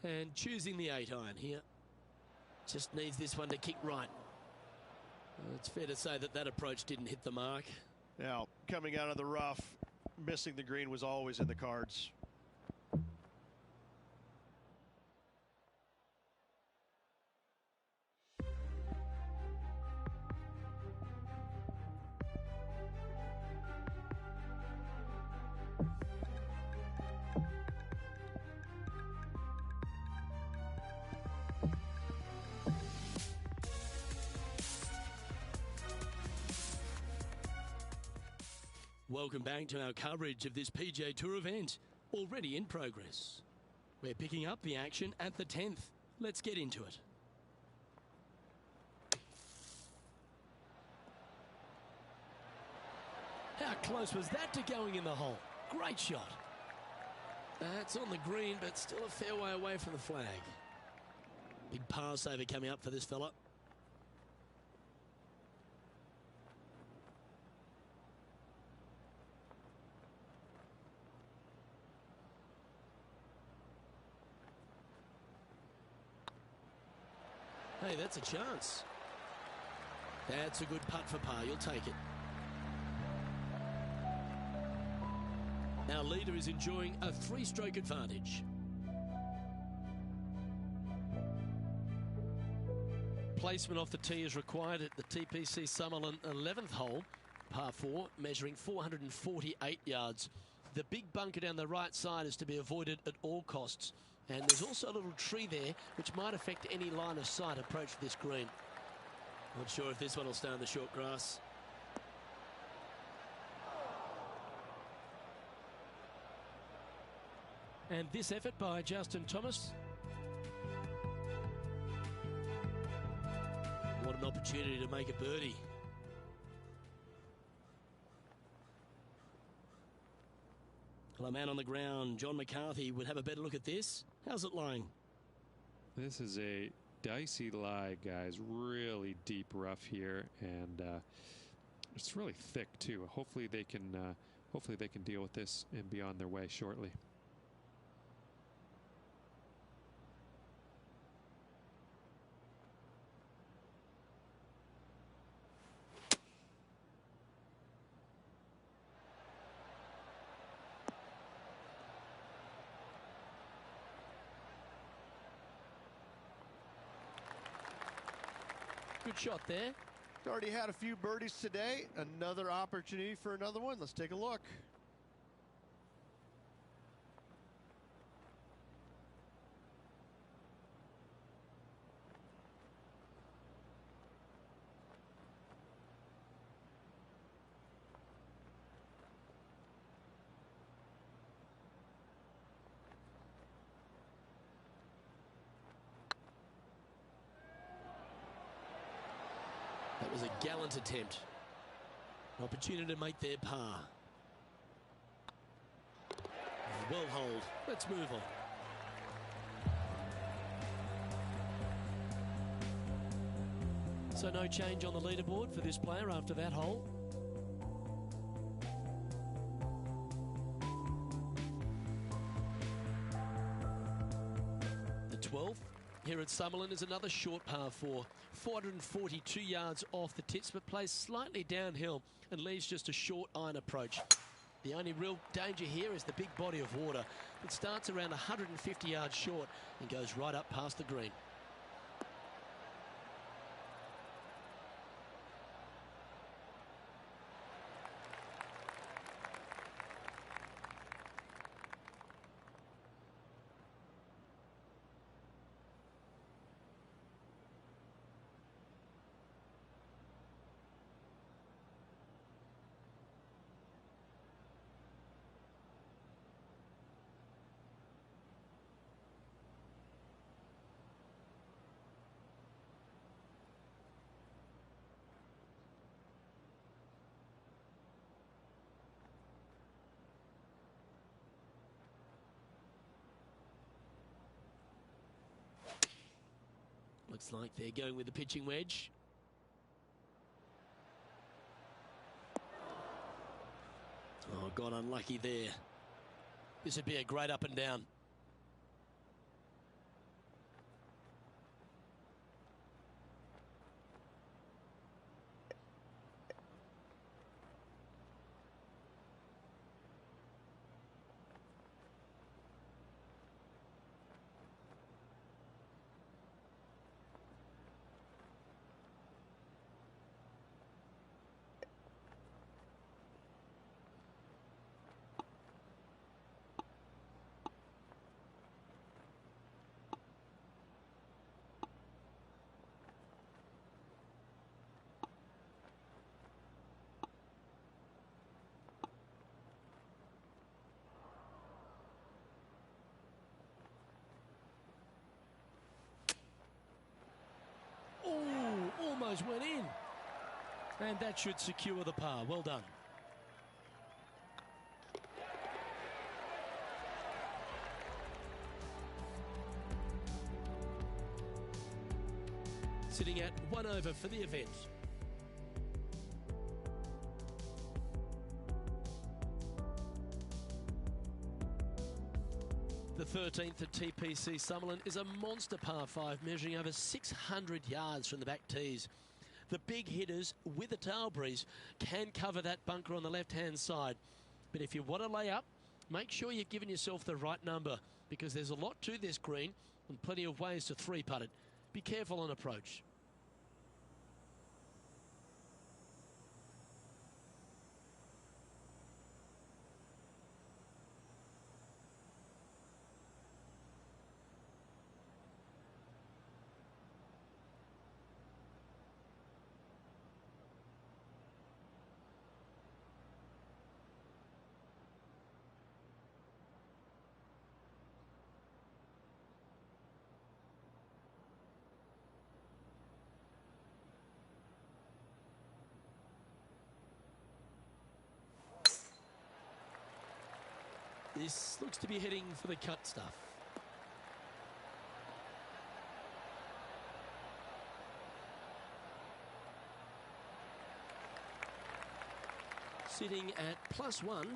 And choosing the 8-iron here. Just needs this one to kick right. It's fair to say that that approach didn't hit the mark. Now, coming out of the rough, missing the green was always in the cards. Welcome back to our coverage of this PGA Tour event, already in progress. We're picking up the action at the 10th. Let's get into it. How close was that to going in the hole? Great shot. That's on the green, but still a fair way away from the flag. Big par saver coming up for this fella. Hey, that's a chance. That's a good putt for par. You'll take it. Our leader is enjoying a 3-stroke advantage. Placement off the tee is required at the TPC Summerlin 11th hole, par 4, measuring 448 yards. The big bunker down the right side is to be avoided at all costs. And there's also a little tree there which might affect any line of sight approach to this green. Not sure if this one will stay on the short grass. And this effort by Justin Thomas. What an opportunity to make a birdie. Well, a man on the ground, John McCarthy, would have a better look at this. How's it lying? This is a dicey lie, guys. Really deep rough here, and it's really thick too. Hopefully they can deal with this and be on their way shortly. Good shot there. Already had a few birdies today. Another opportunity for another one. Let's take a look. That was a gallant attempt. An opportunity to make their par. Well hold. Let's move on. So no change on the leaderboard for this player after that hole. The 12th. Here at Summerlin is another short par 4, 442 yards off the tips, but plays slightly downhill and leaves just a short iron approach. The only real danger here is the big body of water that starts around 150 yards short and goes right up past the green. Looks like they're going with the pitching wedge. Oh, got unlucky there. This would be a great up and down. almost went in. And that should secure the par. Well done. Sitting at 1 over for the event. The 13th at TPC Summerlin is a monster par 5 measuring over 600 yards from the back tees. The big hitters with a tail breeze can cover that bunker on the left-hand side. But if you want to lay up, make sure you've given yourself the right number, because there's a lot to this green and plenty of ways to three-putt it. Be careful on approach. This looks to be heading for the cut stuff. Sitting at +1.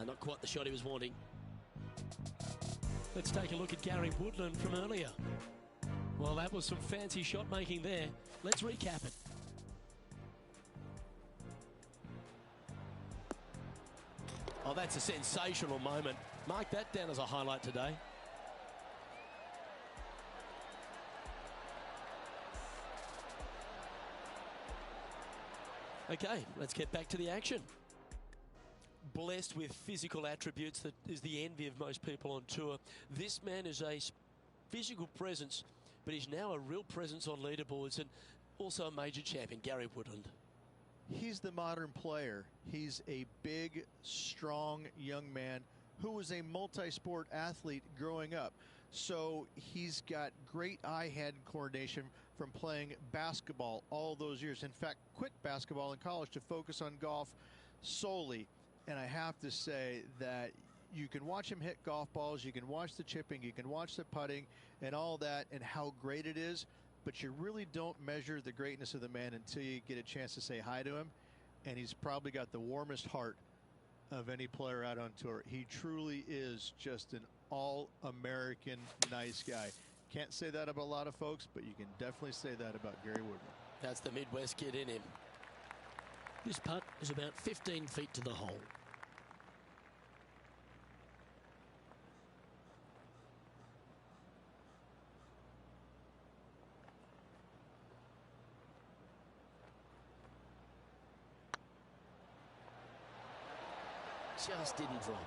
Not quite the shot he was wanting. Let's take a look at Gary Woodland from earlier. Well, that was some fancy shot making there. Let's recap it. Oh, that's a sensational moment. Mark that down as a highlight today. Okay, let's get back to the action. Blessed with physical attributes that is the envy of most people on tour. This man is a physical presence, but he's now a real presence on leaderboards and also a major champion, Gary Woodland. He's the modern player. He's a big, strong young man who was a multi-sport athlete growing up. So he's got great eye-hand coordination from playing basketball all those years. In fact, quit basketball in college to focus on golf solely. And I have to say that you can watch him hit golf balls, you can watch the chipping, you can watch the putting and all that and how great it is, but you really don't measure the greatness of the man until you get a chance to say hi to him. And he's probably got the warmest heart of any player out on tour. He truly is just an all-American nice guy. Can't say that about a lot of folks, but you can definitely say that about Gary Woodland. That's the Midwest kid in him. This putt is about 15 feet to the hole. Just didn't drop.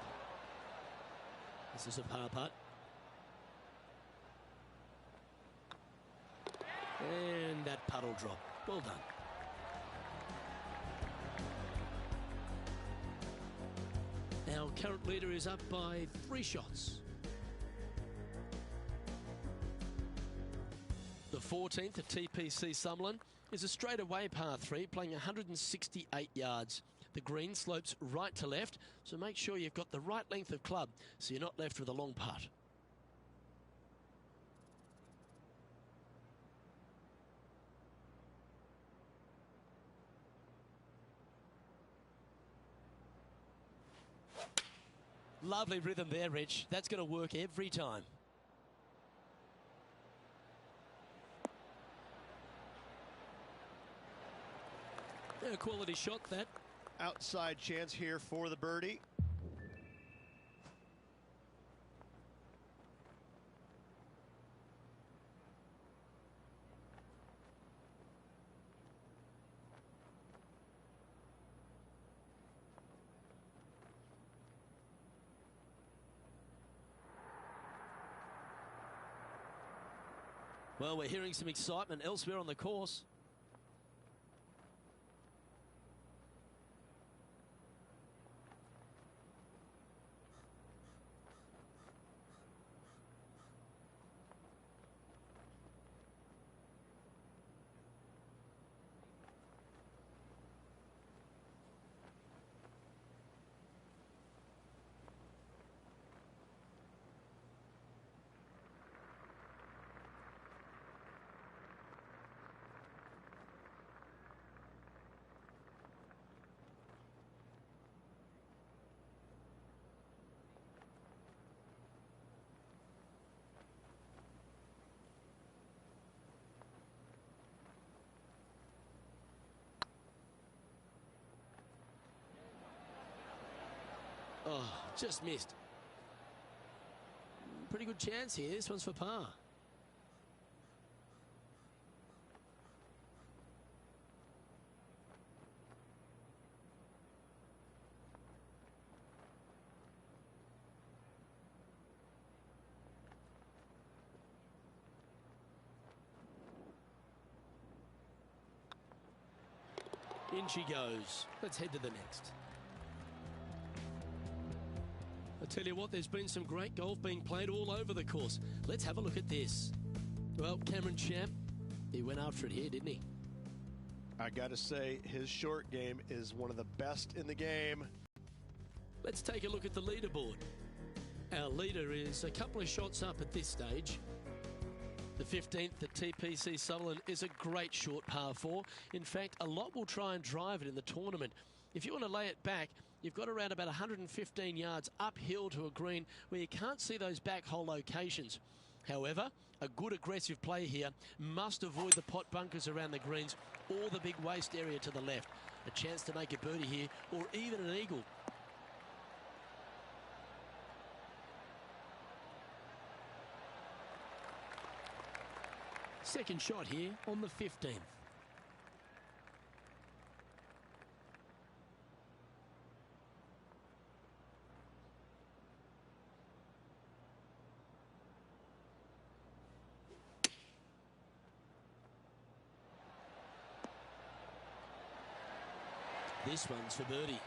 This is a par putt. And that puddle drop. Well done. Our current leader is up by 3 shots. The 14th at TPC Summerlin is a straightaway par 3 playing 168 yards. The green slopes right to left, so make sure you've got the right length of club so you're not left with a long putt. Lovely rhythm there, Rich. That's going to work every time. A quality shot, that. Outside chance here for the birdie. Well, we're hearing some excitement elsewhere on the course. Oh, just missed. Pretty good chance here. This one's for par. In she goes. Let's head to the next. I tell you what, there's been some great golf being played all over the course. Let's have a look at this. Well, Cameron Champ, he went after it here, didn't he? I got to say, his short game is one of the best in the game. Let's take a look at the leaderboard. Our leader is a couple of shots up at this stage. The 15th at TPC Summerlin is a great short par 4. In fact, a lot will try and drive it in the tournament. If you want to lay it back, you've got around about 115 yards uphill to a green where you can't see those back hole locations. However, a good aggressive play here must avoid the pot bunkers around the greens or the big waste area to the left. A chance to make a birdie here or even an eagle. Second shot here on the 15th. This one's for birdie.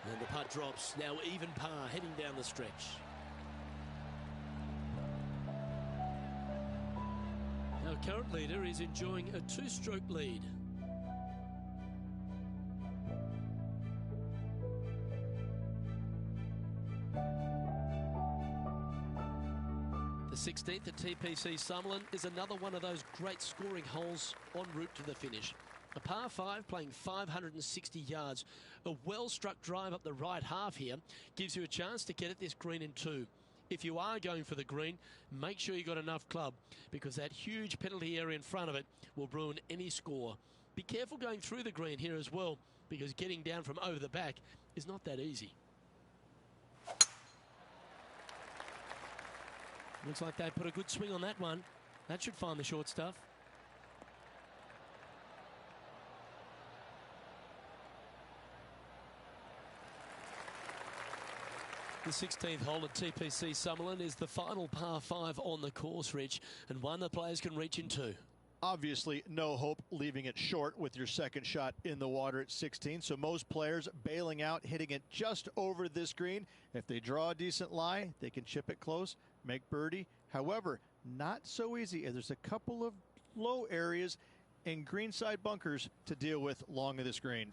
And the putt drops. Now even par heading down the stretch. Our current leader is enjoying a 2-stroke lead. The 16th at TPC Summerlin is another one of those great scoring holes en route to the finish. A par 5 playing 560 yards. A well-struck drive up the right half here gives you a chance to get at this green in 2. If you are going for the green, make sure you got enough club because that huge penalty area in front of it will ruin any score. Be careful going through the green here as well because getting down from over the back is not that easy. Looks like they put a good swing on that one. That should find the short stuff. The 16th hole at TPC Summerlin is the final par 5 on the course, Rich, and one the players can reach in two. Obviously, no hope leaving it short with your second shot in the water at 16. So most players bailing out, hitting it just over this green. If they draw a decent lie, they can chip it close, make birdie. However, not so easy. There's a couple of low areas and greenside bunkers to deal with along of this green.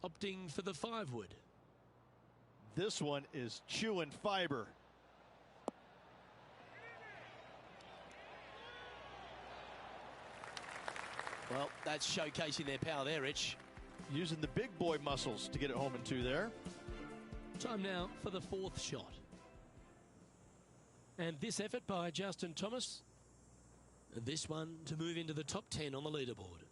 Opting for the 5-wood. This one is chewing fiber. Well, that's showcasing their power there, Rich. Using the big boy muscles to get it home in two there. Time now for the 4th shot. And this effort by Justin Thomas. And this one to move into the top 10 on the leaderboard.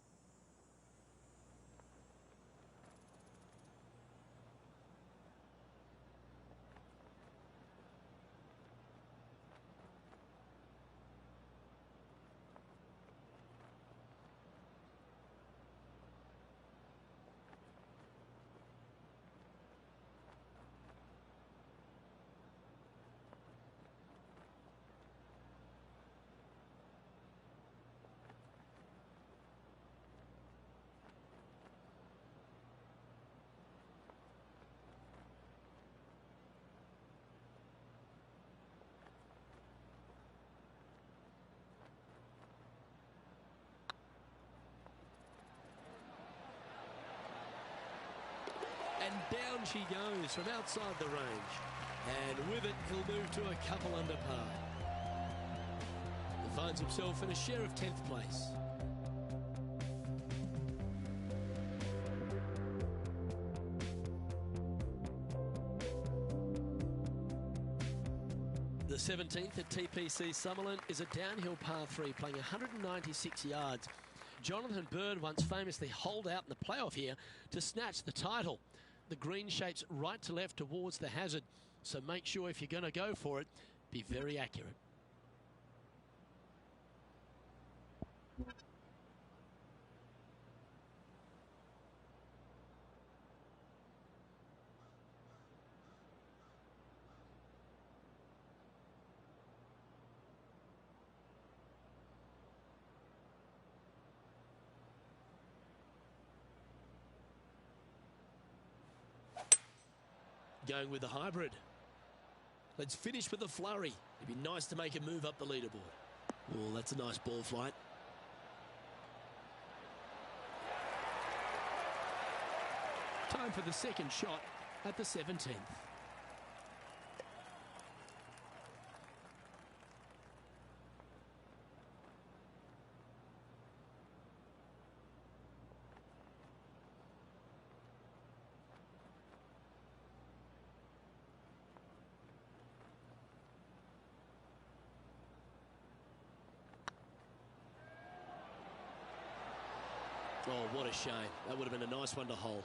And down she goes from outside the range. And with it, he'll move to a couple under par. He finds himself in a share of 10th place. The 17th at TPC Summerlin is a downhill par 3 playing 196 yards. Jonathan Bird once famously holed out in the playoff here to snatch the title. The green shapes right to left towards the hazard, so make sure if you're going to go for it, be very accurate. Going with the hybrid. Let's finish with a flurry. It'd be nice to make a move up the leaderboard. Oh, that's a nice ball flight. Time for the second shot at the 17th. Oh, what a shame. That would have been a nice one to hole.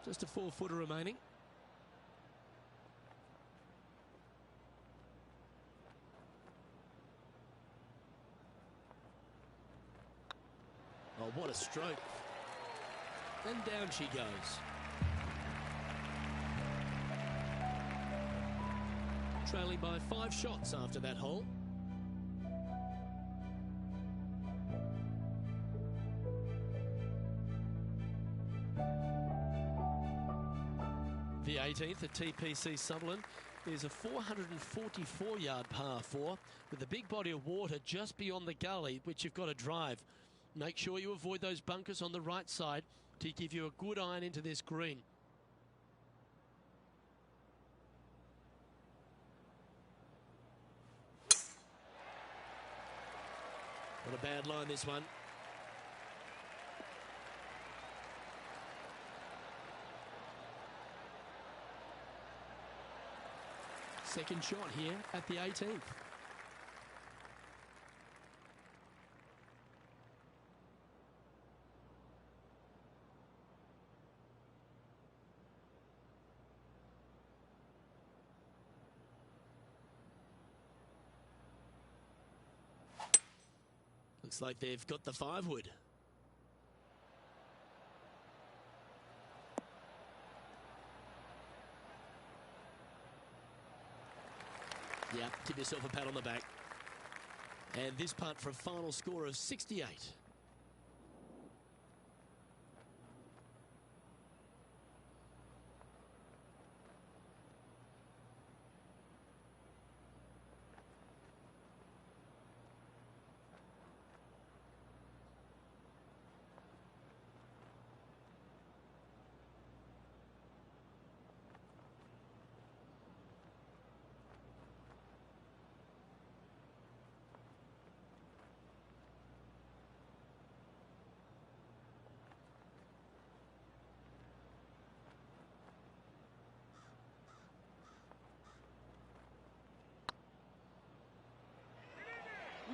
Just a 4-footer remaining. Oh, what a stroke. And down she goes. Trailing by 5 shots after that hole. The 18th at TPC Summerlin is a 444-yard par 4 with a big body of water just beyond the gully, which you've got to drive. Make sure you avoid those bunkers on the right side to give you a good iron into this green. Not a bad line, this one. Second shot here at the 18th. Looks like they've got the 5-wood. Yeah, give yourself a pat on the back. And this putt for a final score of 68.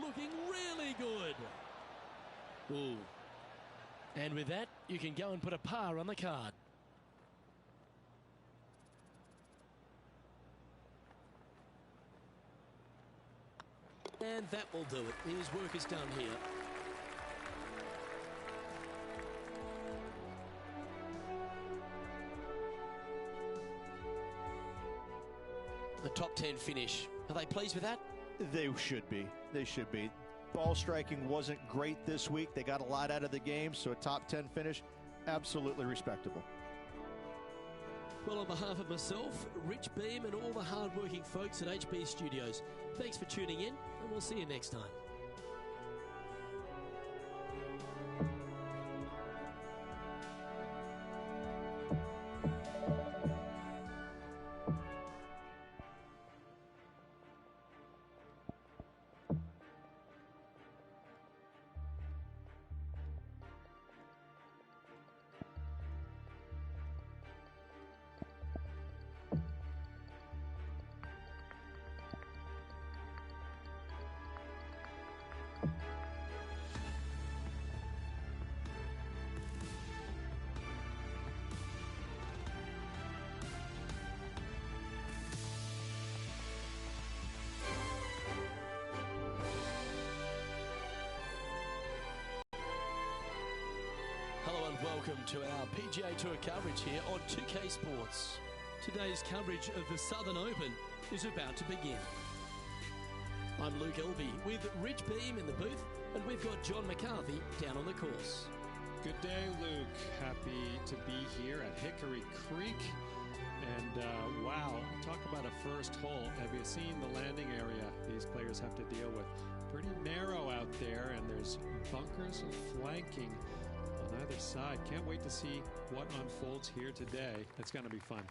Looking really good. Ooh. And with that, you can go and put a par on the card. And that will do it. His work is done here. The top 10 finish. Are they pleased with that? They should be. They should be. Ball striking wasn't great this week. They got a lot out of the game, so a top 10 finish, absolutely respectable. Well, on behalf of myself, Rich Beam, and all the hard-working folks at HB Studios, thanks for tuning in, and we'll see you next time. Hello and welcome to our PGA Tour coverage here on 2K Sports. Today's coverage of the Southern Open is about to begin. I'm Luke Elvey with Rich Beam in the booth, and we've got John McCarthy down on the course. Good day, Luke. Happy to be here at Hickory Creek. And wow, talk about a first hole. Have you seen the landing area these players have to deal with? Pretty narrow out there, and there's bunkers flanking on either side. Can't wait to see what unfolds here today. It's going to be fun.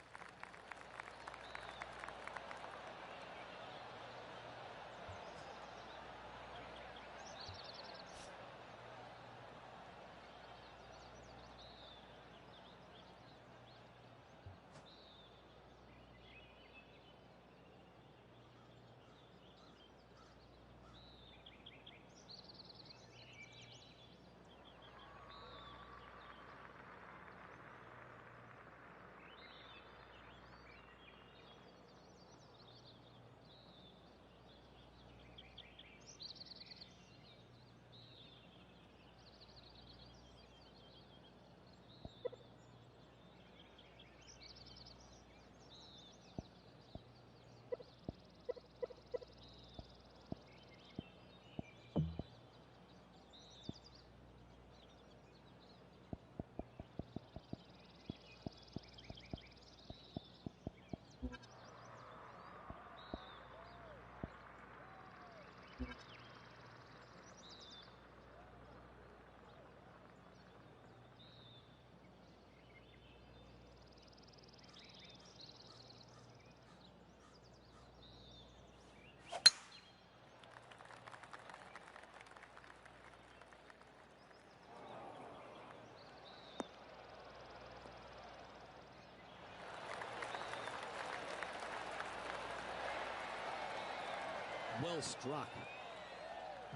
Well struck.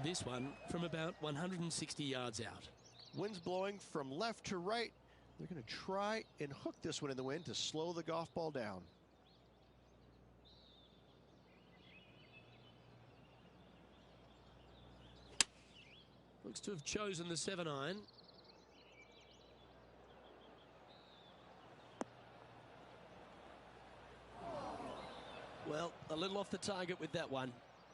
This one from about 160 yards out. Wind's blowing from left to right. They're going to try and hook this one in the wind to slow the golf ball down. Looks to have chosen the 7-iron. Well, a little off the target with that one.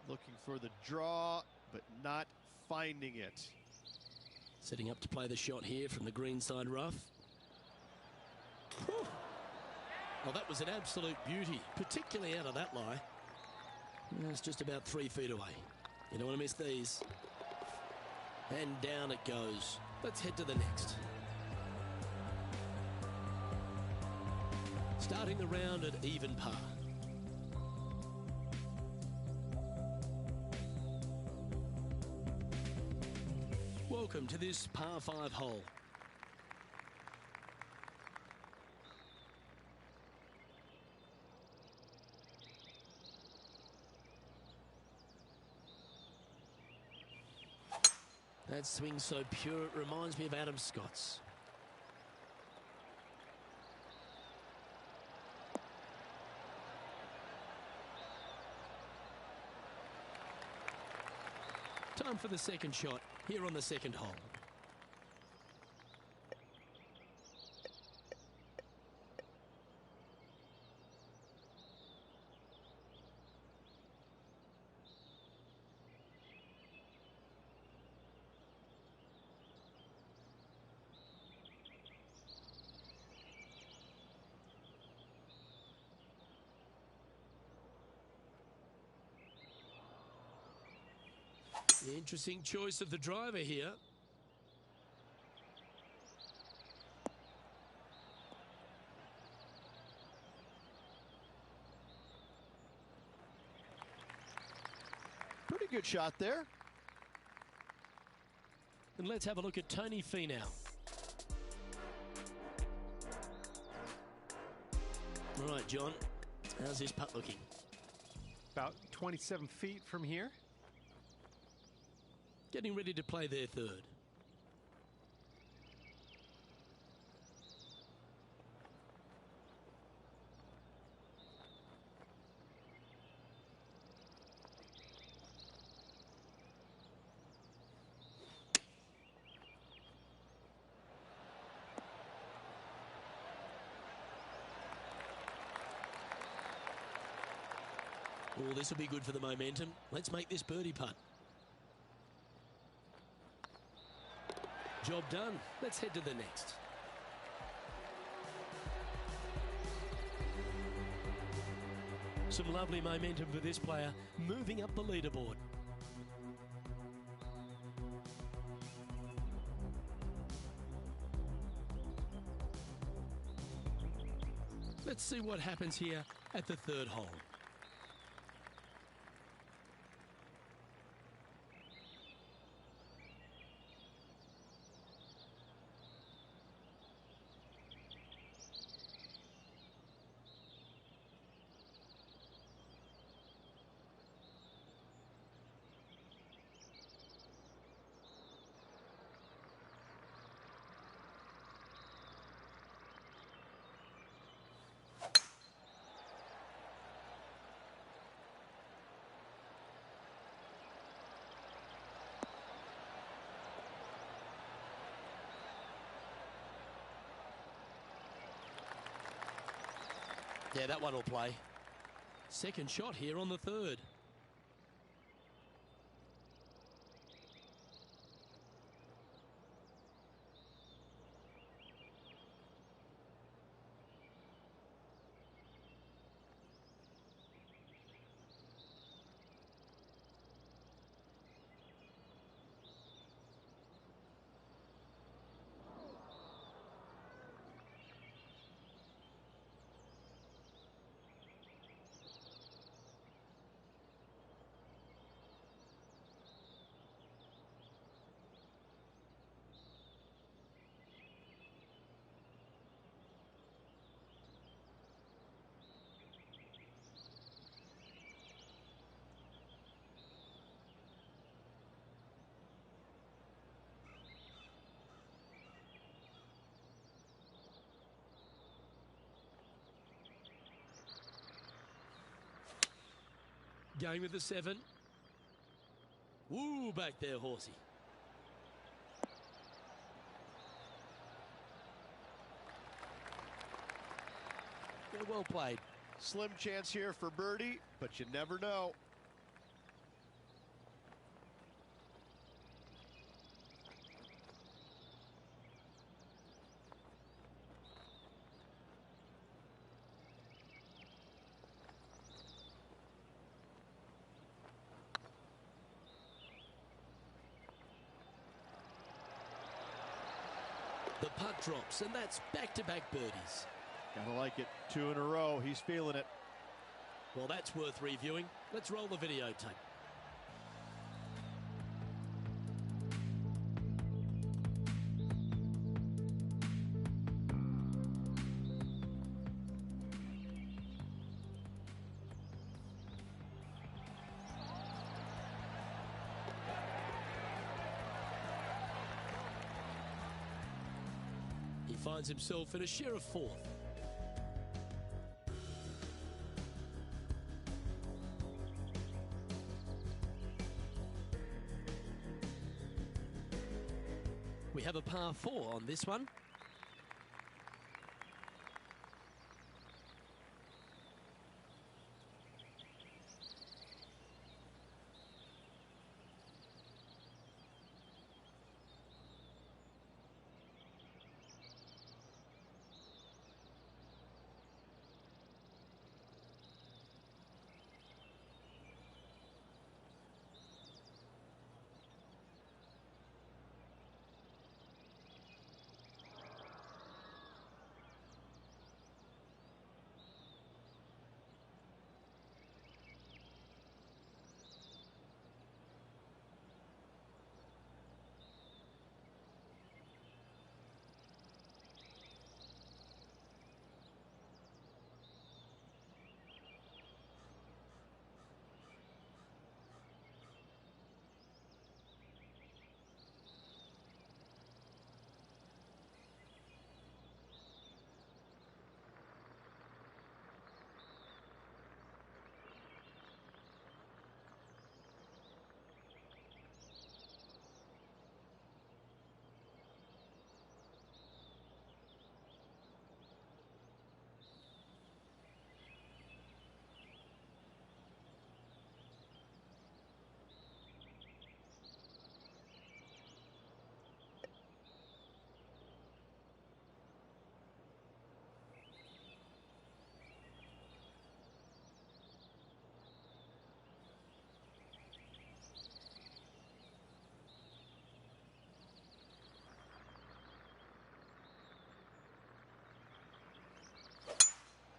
Looking for the draw, but not finding it. Setting up to play the shot here from the greenside rough. Whew. Oh, that was an absolute beauty, particularly out of that lie. It's just about 3 feet away. You don't want to miss these. And down it goes. Let's head to the next. Starting the round at even par. Welcome to this par 5 hole. That swing so pure, it reminds me of Adam Scott's. Time for the second shot here on the second hole. Interesting choice of the driver here. Pretty good shot there. And let's have a look at Tony Finau. All right, John, how's this putt looking? About 27 feet from here. Getting ready to play their third. Oh, this will be good for the momentum. Let's make this birdie putt. Job done. Let's head to the next. Some lovely momentum for this player, moving up the leaderboard. Let's see what happens here at the third hole. Yeah, that one will play. Second shot here on the third. Going with the 7. Woo, back there, horsey. Yeah, well played. Slim chance here for birdie, but you never know. The putt drops, and that's back-to-back birdies. Gotta like it. 2 in a row. He's feeling it. Well, that's worth reviewing. Let's roll the videotape. He finds himself in a share of 4th. We have a par 4 on this one.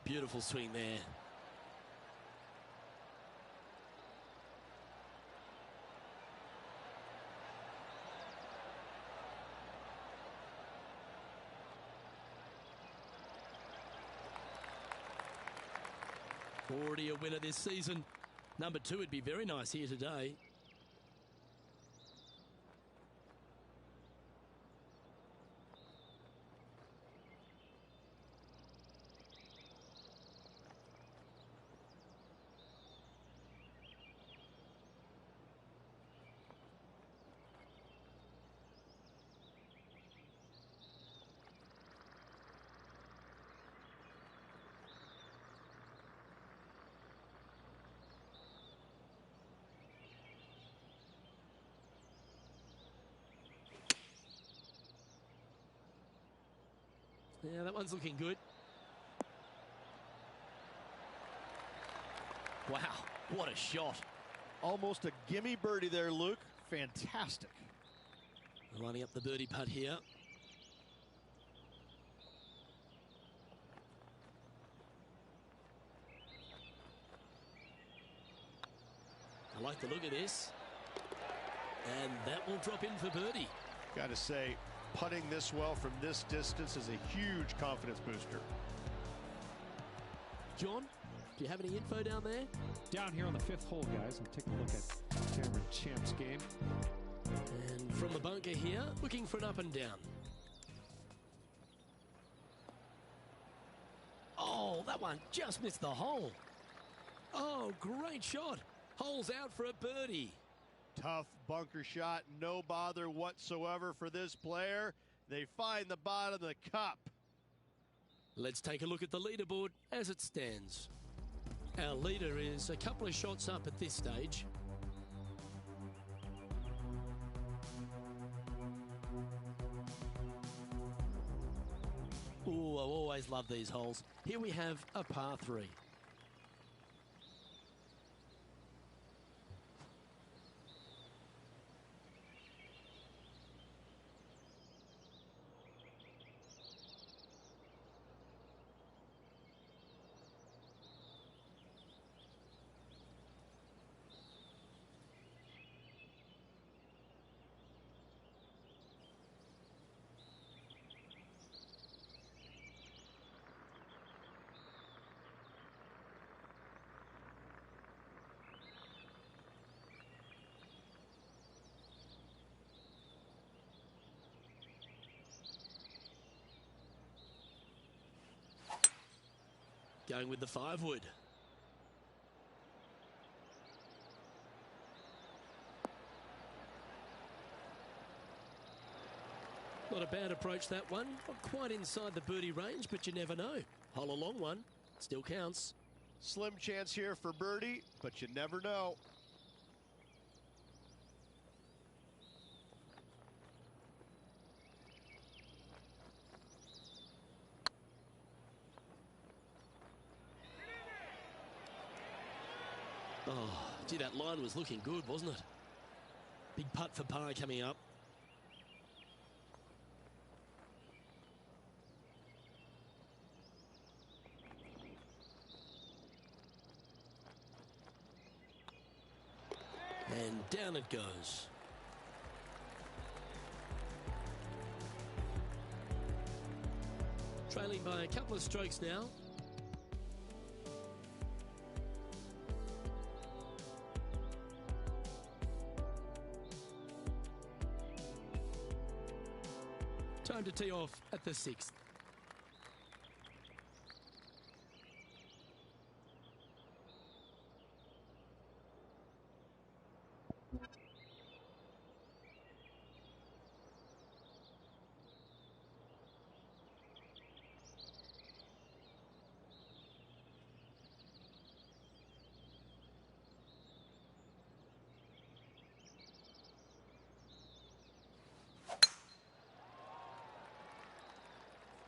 Beautiful swing there. Already a winner this season. Number 2 would be very nice here today. Yeah, that one's looking good. Wow, what a shot. Almost a gimme birdie there, Luke. Fantastic. Lining up the birdie putt here. I like the look of this. And that will drop in for birdie. Got to say, putting this well from this distance is a huge confidence booster. John, do you have any info down there? Down here on the 5th hole, guys, I'm taking a look at Cameron Champ's game. And from the bunker here, looking for an up and down. Oh, that one just missed the hole. Oh, great shot. Holes out for a birdie. Tough bunker shot, no bother whatsoever for this player. They find the bottom of the cup. Let's take a look at the leaderboard as it stands. Our leader is a couple of shots up at this stage. Ooh, I always love these holes. Here we have a par 3. Going with the 5-wood. Not a bad approach, that one. Not quite inside the birdie range, but you never know. Hole a long one. Still counts. Slim chance here for birdie, but you never know. Oh, gee, that line was looking good, wasn't it? Big putt for par coming up. And down it goes. Trailing by a couple of strokes now. Time to tee off at the 6th.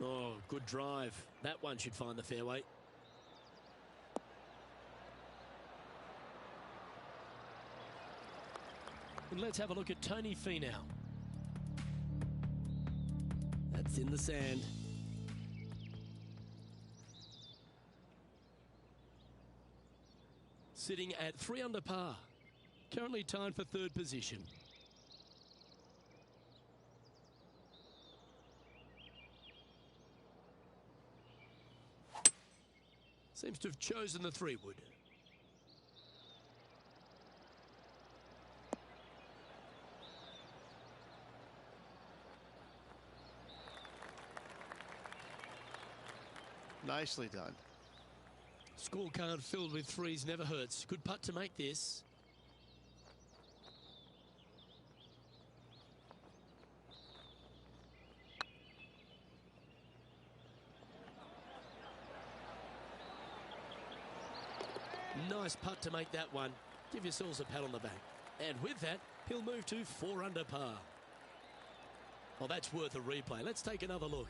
Oh, good drive. That one should find the fairway. And let's have a look at Tony Finau. That's in the sand. Sitting at 3 under par. Currently tied for 3rd position. Seems to have chosen the 3-wood. Nicely done. Scorecard filled with 3s never hurts. Good putt to make this. Nice putt to make that one. Give yourselves a pat on the back. And with that, he'll move to 4 under par. Well, that's worth a replay. Let's take another look.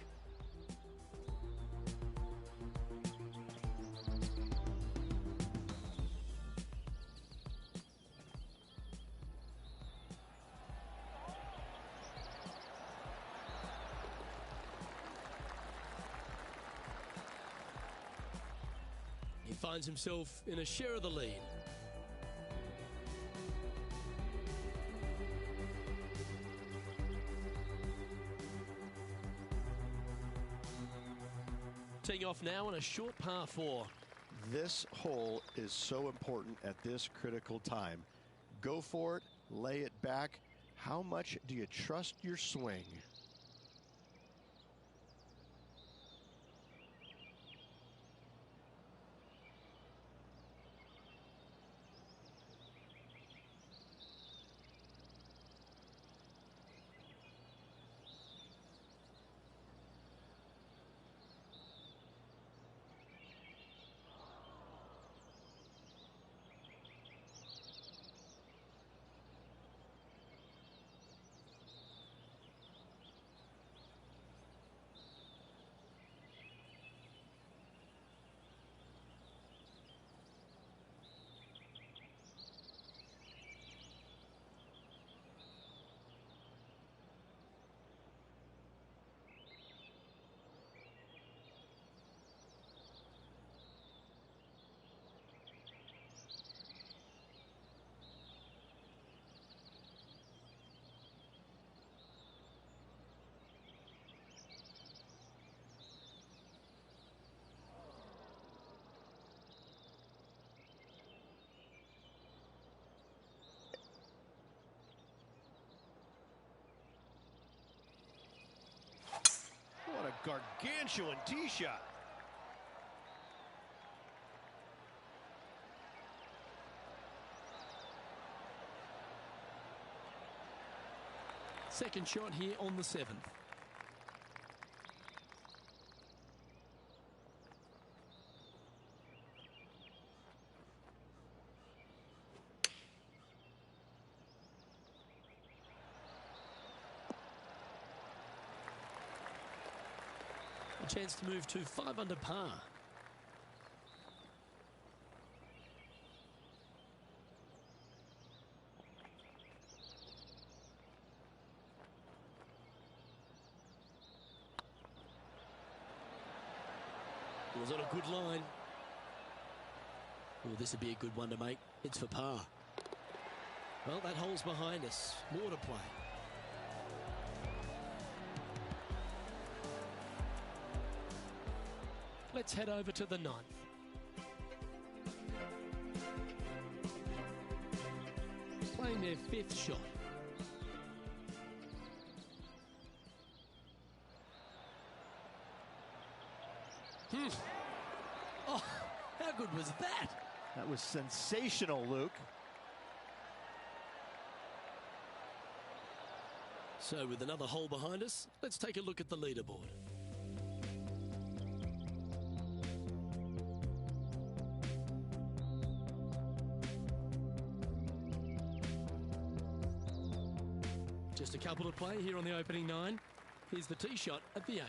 He finds himself in a share of the lead. Teeing off now on a short par 4. This hole is so important at this critical time. Go for it, lay it back. How much do you trust your swing? Gargantuan tee shot. Second shot here on the 7th. A chance to move to 5 under par. Was on a good line. Oh, this would be a good one to make. It's for par. Well, that hole's behind us. More to play. Let's head over to the 9th. Playing their 5th shot. Oh, how good was that? That was sensational, Luke. So with another hole behind us, let's take a look at the leaderboard. Just a couple to play here on the opening 9. Here's the tee shot at the 8th.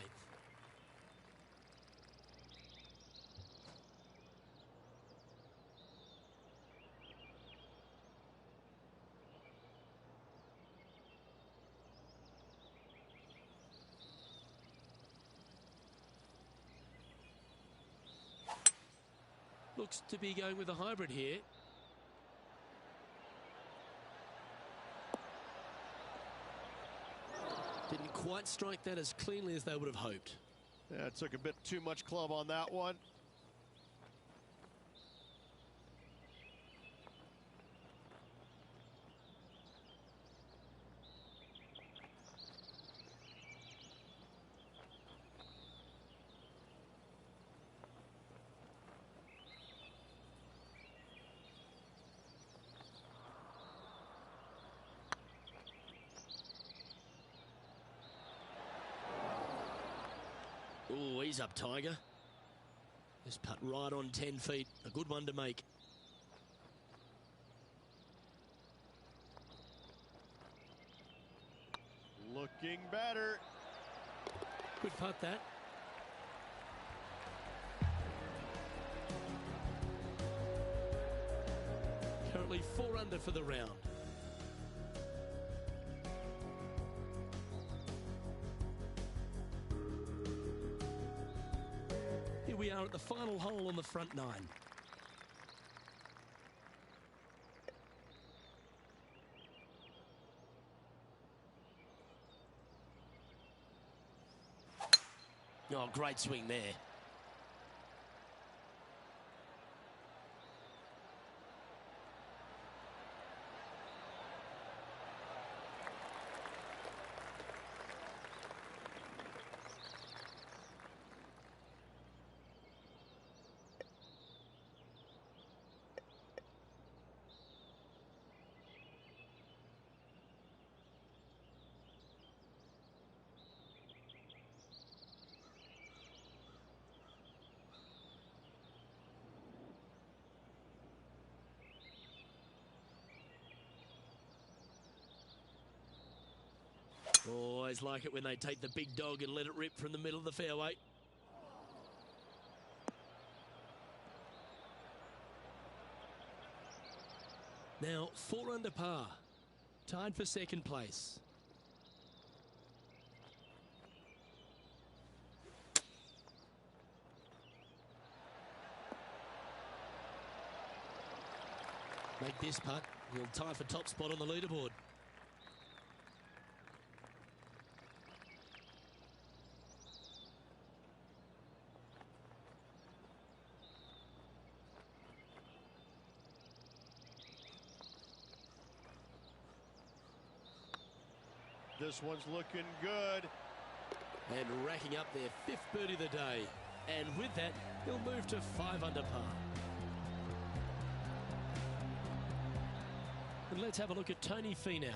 Looks to be going with a hybrid here. Didn't quite strike that as cleanly as they would have hoped. Yeah, it took a bit too much club on that one. Oh, he's up, Tiger. Just putt right on 10 feet. A good one to make. Looking better. Good putt, that. Currently 4 under for the round. Here we are at the final hole on the front 9. Oh, great swing there. Always like it when they take the big dog and let it rip from the middle of the fairway. Now 4 under par, tied for second place. Make this putt, he'll tie for top spot on the leaderboard. This one's looking good. And racking up their 5th birdie of the day. And with that, he'll move to 5 under par. And let's have a look at Tony Finau.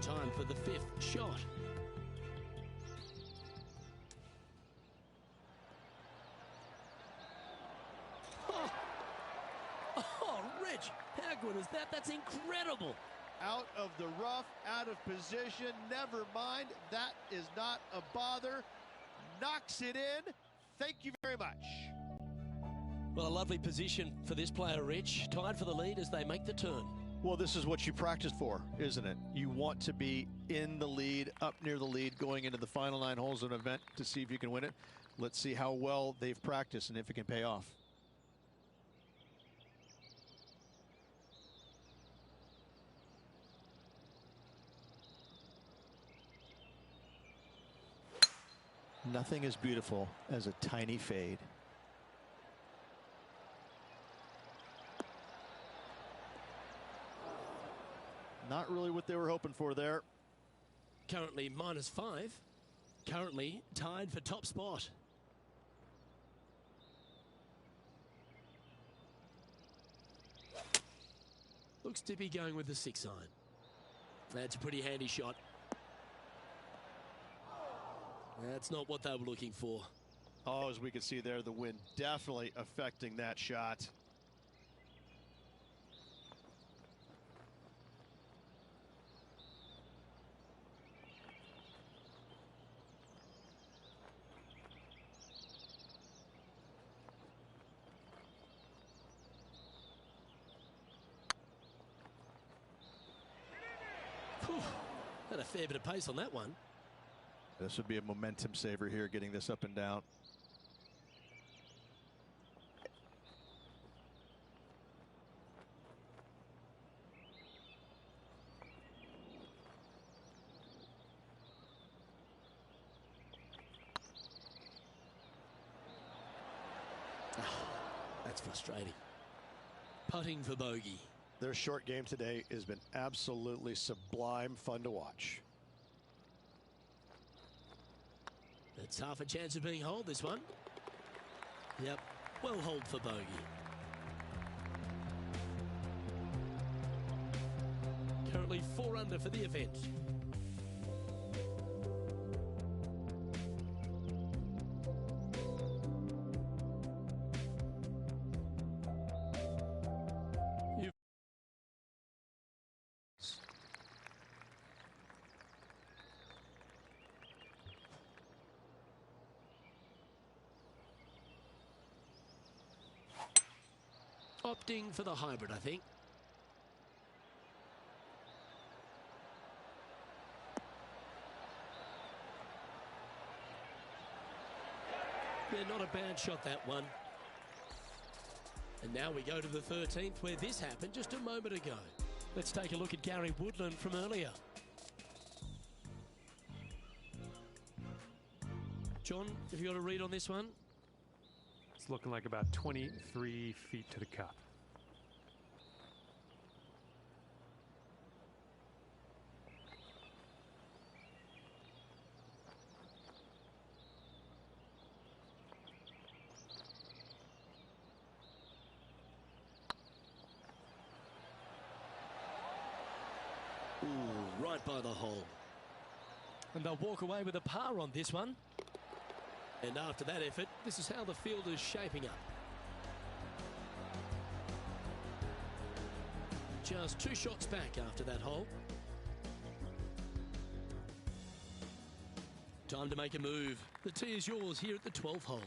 Time for the 5th shot. Oh, Rich, how good is that? That's incredible. Out of the rough, out of position. Never mind. That is not a bother. Knocks it in. Thank you very much. Well, a lovely position for this player, Rich. Tied for the lead as they make the turn. Well, this is what you practiced for, isn't it? You want to be in the lead, up near the lead, going into the final 9 holes of an event to see if you can win it. Let's see how well they've practiced and if it can pay off. Nothing as beautiful as a tiny fade. Not really what they were hoping for there. Currently -5. Currently tied for top spot. Looks to be going with the 6 iron. That's a pretty handy shot. That's not what they were looking for. Oh, as we can see there, the wind definitely affecting that shot. Whew, had a fair bit of pace on that one. This would be a momentum saver here, getting this up and down. That's frustrating. Putting for bogey. Their short game today has been absolutely sublime fun to watch. It's half a chance of being holed, this one. Yep, well holed for bogey. Currently 4 under for the event. Opting for the hybrid, I think. Yeah, not a bad shot, that one. And now we go to the 13th, where this happened just a moment ago. Let's take a look at Gary Woodland from earlier. John, have you got a read on this one? It's looking like about 23 feet to the cup. Ooh, right by the hole. And they'll walk away with a par on this one. And after that effort, this is how the field is shaping up. Just 2 shots back after that hole. Time to make a move. The tee is yours here at the 12th hole.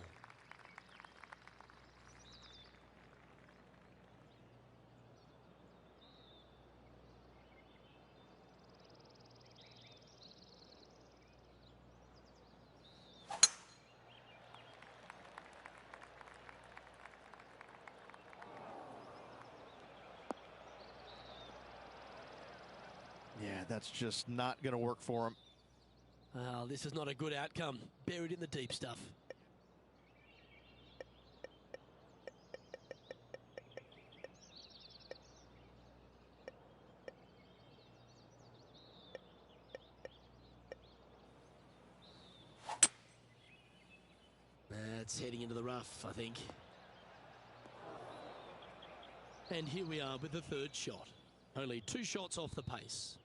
Yeah, that's just not going to work for him. Well, this is not a good outcome. Buried in the deep stuff. That's heading into the rough, I think. And here we are with the third shot. Only 2 shots off the pace.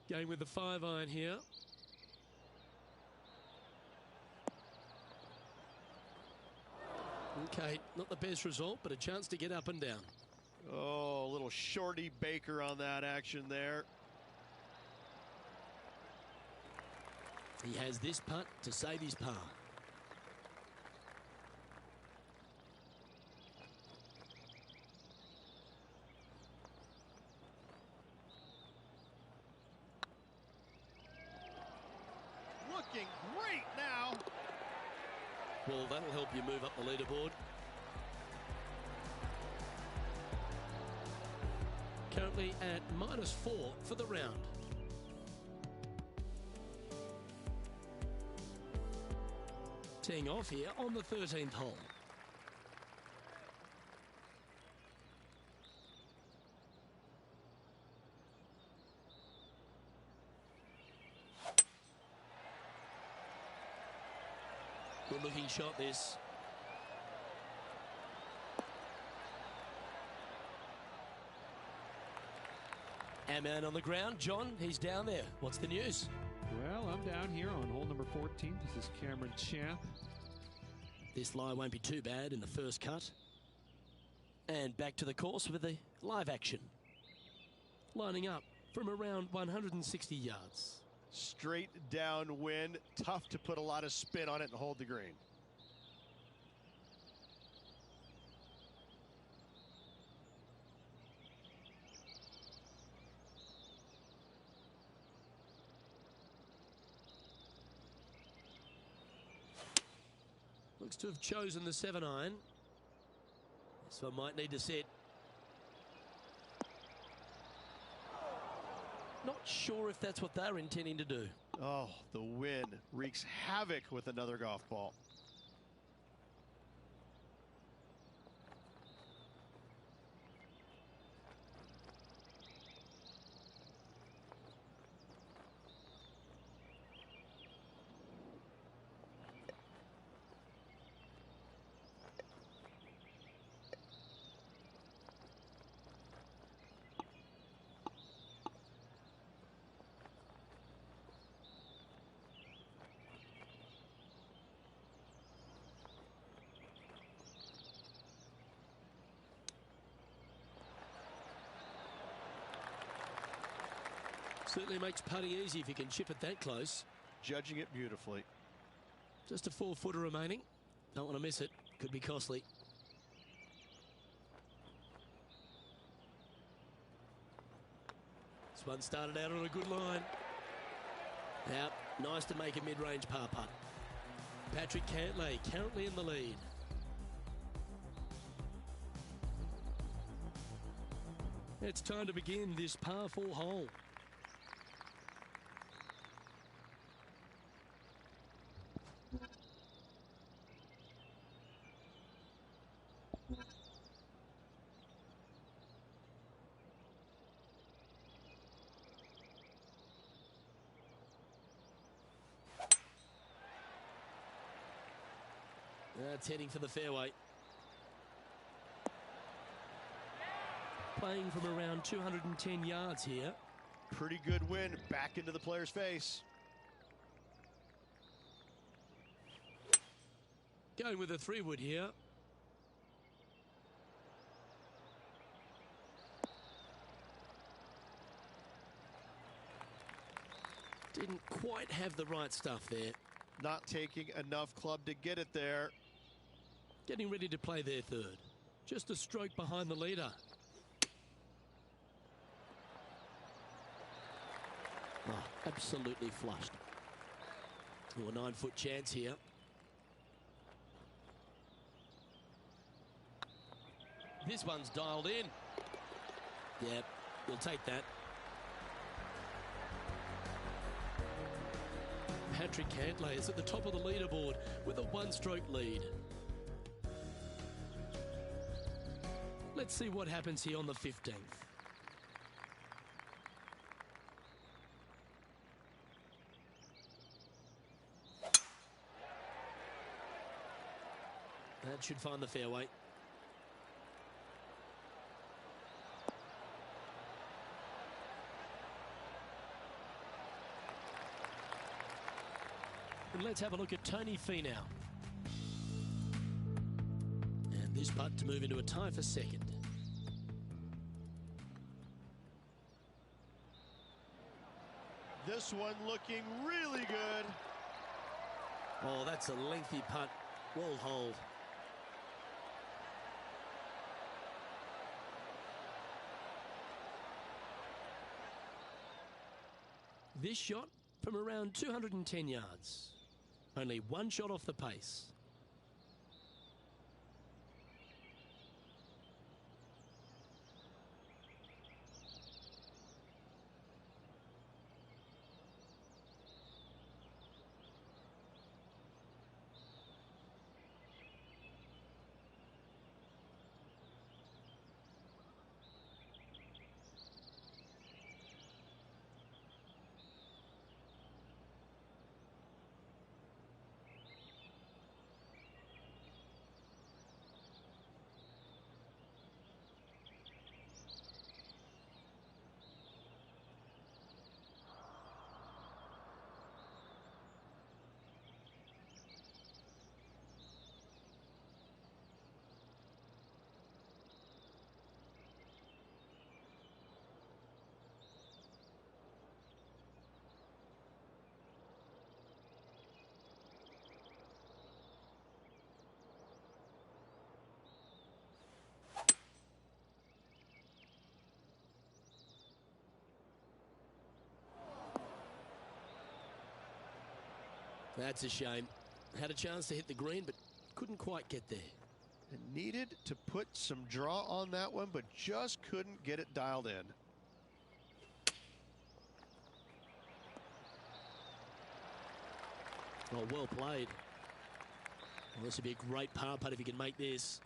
Going with the 5-iron here. Okay, not the best result, but a chance to get up and down. Oh, a little shorty Baker on that action there. He has this putt to save his par. Looking great now. Well, that'll help you move up the leaderboard. Currently at -4 for the round. Teeing off here on the 13th hole. Good looking shot this. Our man on the ground, John, he's down there. What's the news? Well, I'm down here on hole number 14. This is Cameron Champ. This lie won't be too bad in the first cut. And back to the course with the live action. Lining up from around 160 yards. Straight downwind, tough to put a lot of spin on it and hold the green. Looks to have chosen the 7-iron. This one might need to set. Not sure if that's what they're intending to do. Oh, the wind wreaks havoc with another golf ball. Certainly makes putting easy if you can chip it that close. Judging it beautifully. Just a 4-footer remaining. Don't want to miss it. Could be costly. This one started out on a good line. Now, nice to make a mid-range par putt. Patrick Cantlay currently in the lead. It's time to begin this par 4 hole. That's heading for the fairway. Playing from around 210 yards here. Pretty good wind back into the player's face. Going with a 3-wood here. Didn't quite have the right stuff there. Not taking enough club to get it there. Getting ready to play their third. Just a stroke behind the leader. Oh, absolutely flushed. Oh, a 9-foot chance here. This one's dialed in. Yep, we'll take that. Patrick Cantlay is at the top of the leaderboard with a 1-stroke lead. Let's see what happens here on the 15th. That should find the fairway. And let's have a look at Tony Finau. And this putt to move into a tie for second. This one looking really good. Oh, that's a lengthy putt. Well holed. This shot from around 210 yards. Only one shot off the pace. That's a shame. Had a chance to hit the green, but couldn't quite get there. And needed to put some draw on that one, but just couldn't get it dialed in. Oh, well played. Well, this would be a great par putt if he can make this.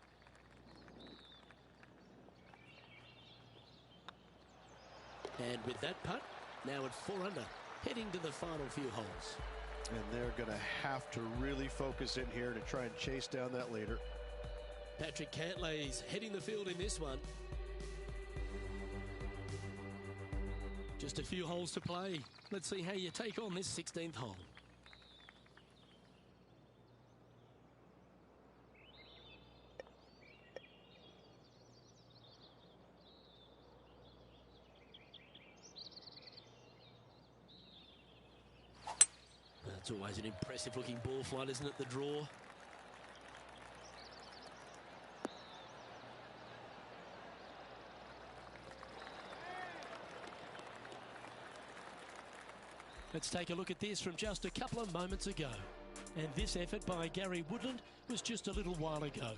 And with that putt, now at 4 under, heading to the final few holes. And they're going to have to really focus in here to try and chase down that leader. Patrick Cantlay's heading the field in this one. Just a few holes to play. Let's see how you take on this 16th hole. It's always an impressive looking ball flight, isn't it, the draw? Let's take a look at this from just a couple of moments ago. And this effort by Gary Woodland was just a little while ago.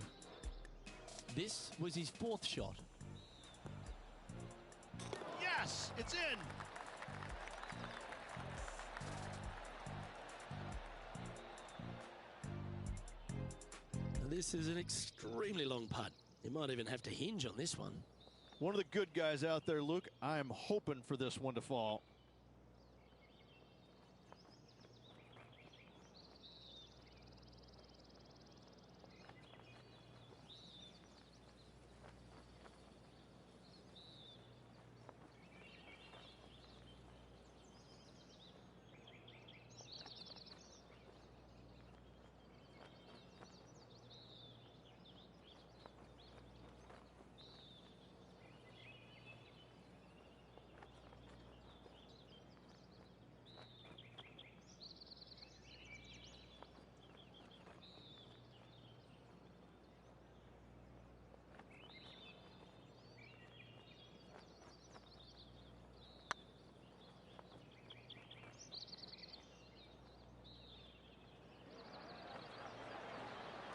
This was his 4th shot. Yes, it's in. This is an extremely long putt. You might even have to hinge on this one. One of the good guys out there, Luke. I am hoping for this one to fall.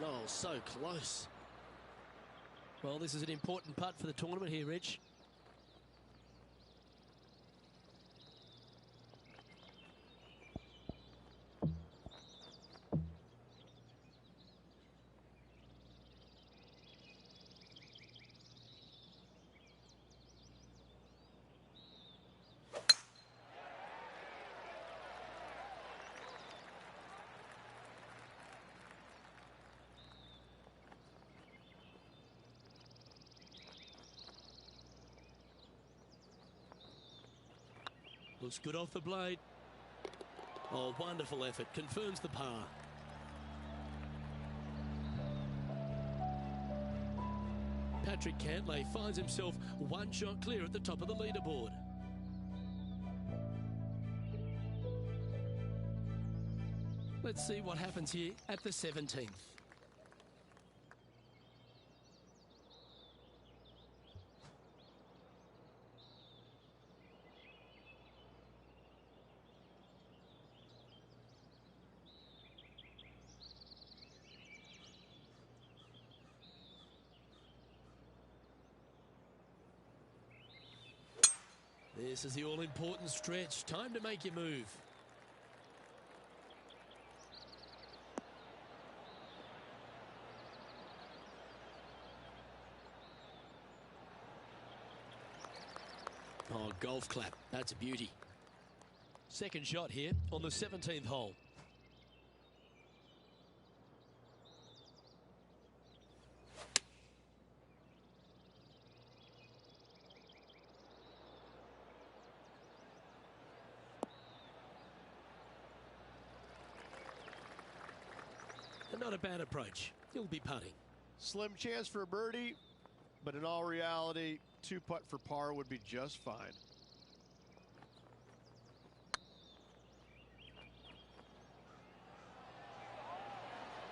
Oh, so close. Well, this is an important putt for the tournament here, Rich. Looks good off the blade. Oh, wonderful effort. Confirms the par. Patrick Cantlay finds himself one shot clear at the top of the leaderboard. Let's see what happens here at the 17th. This is the all-important stretch. Time to make your move. Oh, golf clap. That's a beauty. Second shot here on the 17th hole. And not a bad approach. He'll be putting. Slim chance for a birdie, but in all reality, 2-putt for par would be just fine.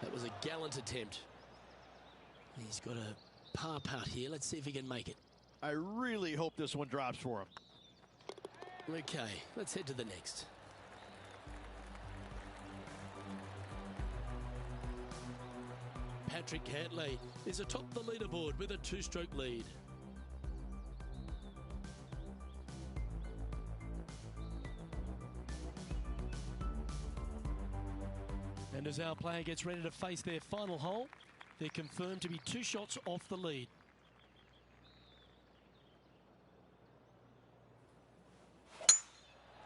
That was a gallant attempt. He's got a par putt here. Let's see if he can make it. I really hope this one drops for him. Okay, let's head to the next. Patrick Cantlay is atop the leaderboard with a 2-stroke lead. And as our player gets ready to face their final hole, they're confirmed to be 2 shots off the lead.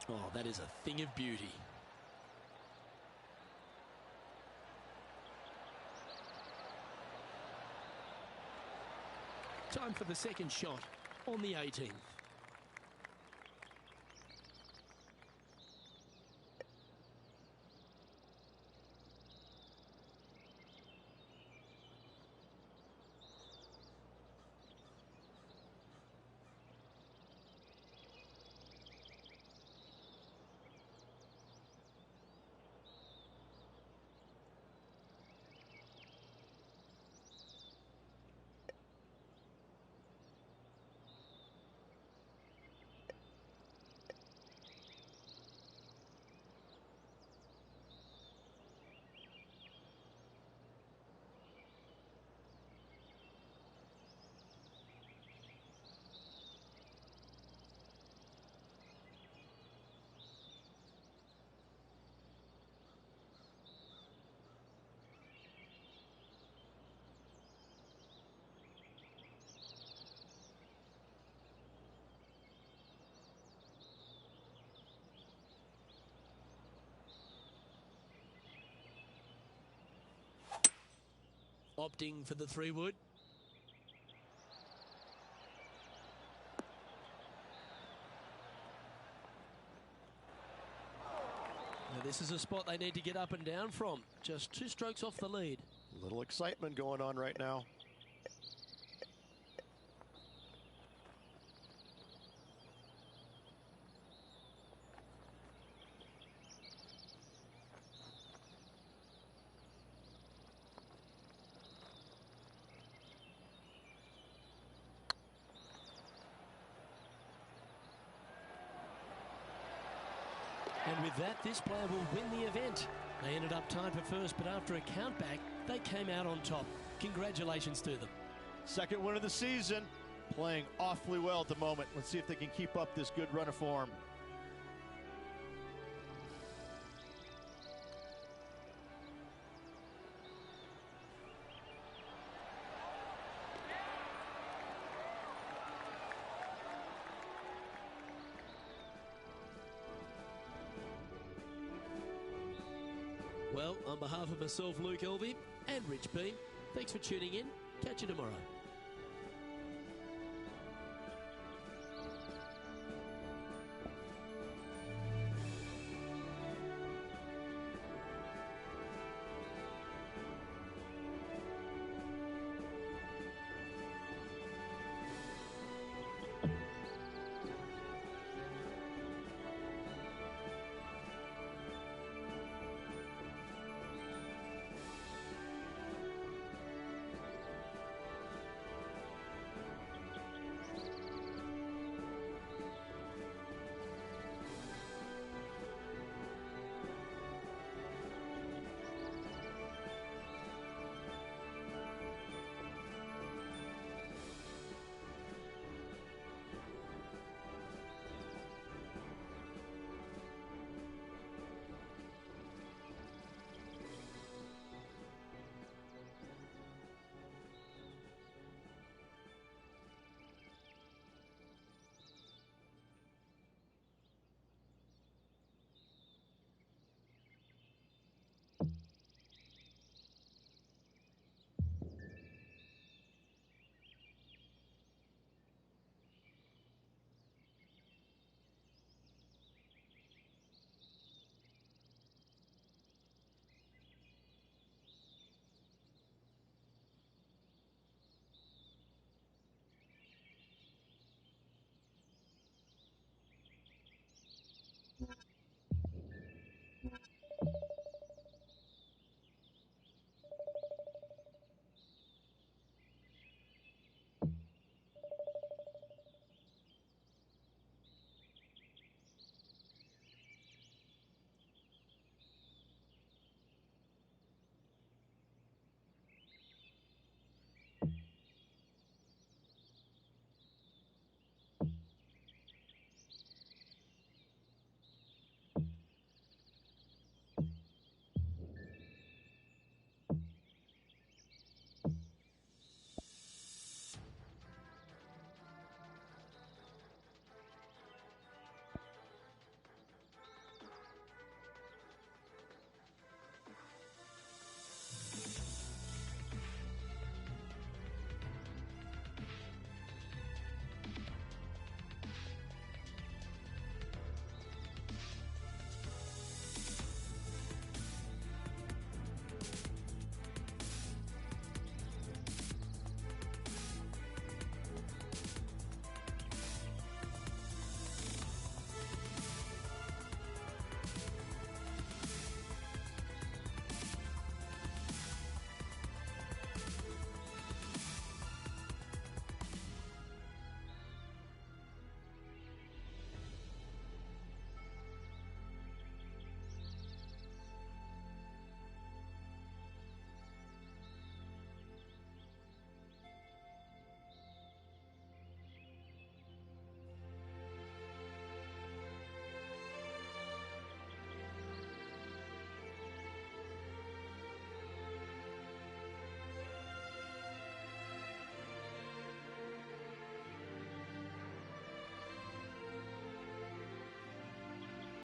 Oh, that is a thing of beauty. Time for the second shot on the 18th. Opting for the 3-wood. Now this is a spot they need to get up and down from. Just 2 strokes off the lead. A little excitement going on right now. And with that, this player will win the event. They ended up tied for first, but after a countback, they came out on top. Congratulations to them. Second win of the season, playing awfully well at the moment. Let's see if they can keep up this good run of form. Well, on behalf of myself, Luke Elvey, and Rich B, thanks for tuning in. Catch you tomorrow.